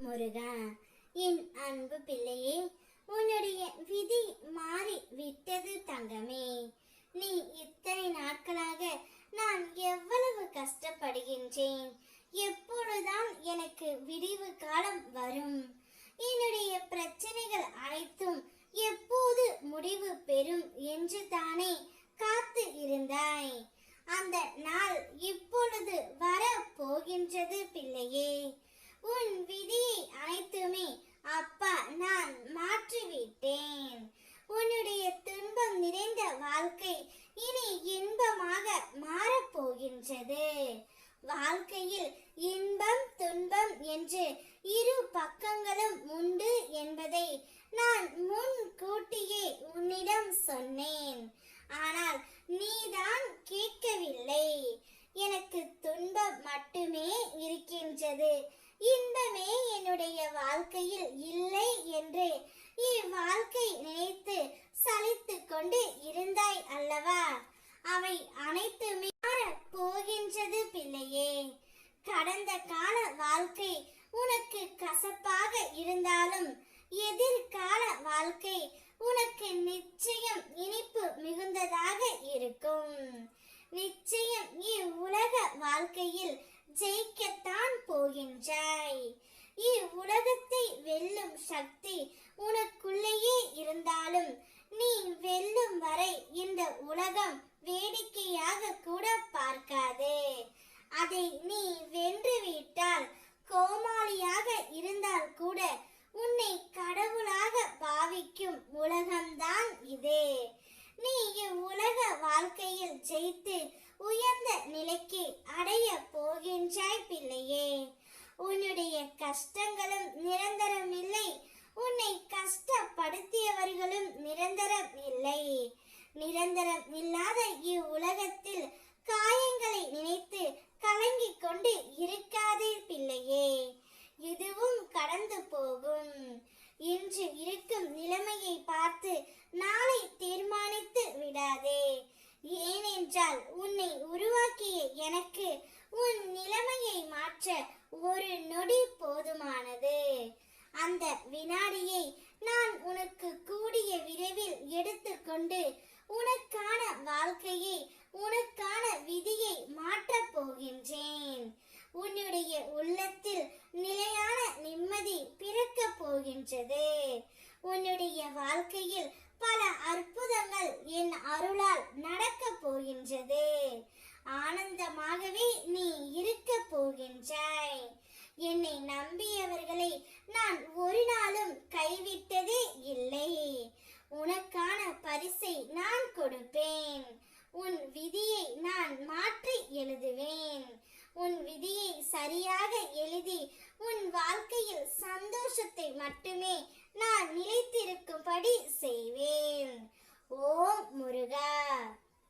முருகா, என் அன்பு பிள்ளையே, உன்னுடைய விதி மாறி விட்டது தங்கமே. நீ இத்தனை நாட்களாக நான் எவ்வளவு கஷ்டப்படுகின்றேன், எப்பொழுதுதான் எனக்கு விடிவு காலம் வரும், என்னுடைய பிரச்சனைகள் அனைத்தும் எப்போது முடிவு பெறும் என்று தானே காத்து இருந்தாய். அந்த நாள் இப்பொழுது வர போகின்றது பிள்ளையே. உன் விதியை அனைத்துமே அப்பா நான் மாற்றிவிட்டேன். உன்னுடைய துன்பம் நிறைந்த வாழ்க்கை இனி இன்பமாக மாறப்போகின்றது. வாழ்க்கையில் இன்பம் துன்பம் என்று இரு பக்கங்களும் உண்டு என்பதை நான் முன் கூட்டியே உன்னிடம் சொன்னேன். ஆனால் நீதான் கேட்கவில்லை. எனக்கு துன்பம் மட்டுமே இருக்கின்றது, இன்பமே என்னுடைய வாழ்க்கையில் இல்லை என்று இவ்வாழ்க்கை நினைத்து சலித்து கொண்டு இருந்தாய் அல்லவா? அவை அனைத்துமே போகின்றது பிள்ளையே. கடந்த கால வாழ்க்கை உனக்கு கசப்பாக இருந்தாலும் எதிர்கால வாழ்க்கை உனக்கு நிச்சயம் இனிப்பு மிகுந்ததாக இருக்கும். நிச்சயம் இவ்வுலக வாழ்க்கையில் ஜெயிக்கத்தான் போகின்றாய். இவ்வுலகத்தை வெல்லும் சக்தி உனக்குள்ளேயே இருந்தாலும் நீ வெல்லும் வரை இந்த உலகம் வேடிக்கையாக கூட பார்க்காது. அதை நீ வென்றுவிட்டால் கோமாளியாக இருந்தால் கூட உன்னை கடவுளாக பாவிக்கும் உலகம்தான் இது. நீ இவ்வுலக வாழ்க்கையில் ஜெயித்து உயர்ந்த நிலைக்கு அடைய போகின்றாய் பிள்ளையே. உன்னுடைய கஷ்டங்களும் நிரந்தரம் இல்லை, உன்னை கஷ்டப்படுத்தியவர்களும் நிரந்தரம் இல்லை. நிரந்தரம் இல்லாத இவ்வுலகத்தில் காயங்களை நினைத்து கலங்கிக் கொண்டு இருக்காதே பிள்ளையே. இதுவும் கடந்து போகும். இன்று இருக்கும் நிலைமையை பார்த்து நாளை தீர்மானித்து விடாதே. ஏனென்றால் உன்னை உருவாக்கிய எனக்கு உன் நிலைமையை மாற்ற ஒரு நொடி போதுமானது. அந்த வினாடியை நான் உனக்கு கூடிய விரைவில் எடுத்துக்கொண்டு உனக்கான வாழ்க்கையை உனக்கான விதியை மாற்றப் போகின்றேன். உன்னுடைய உள்ளத்தில் நிலையான நிம்மதி பிறக்க போகின்றது. உன்னுடைய வாழ்க்கையில் பல அற்புதங்கள் என் அருளால் நடக்க போகின்றது. ஆனந்தமாகவே நீ இருக்க போகின்றாய். என்னை நம்பியவர்களை நான் ஒரு நாளும் கைவிட்டதே இல்லை. உனக்கான பரிசை நான் கொடுப்பேன். உன் விதியை நான் மாற்றி எழுதுவேன். உன் விதியை சரியாக எழுதி உன் வாழ்க்கையில் சந்தோஷத்தை மட்டுமே நான் நிலைத்திருக்கும்படி செய்வேன். ஓம் முருகா.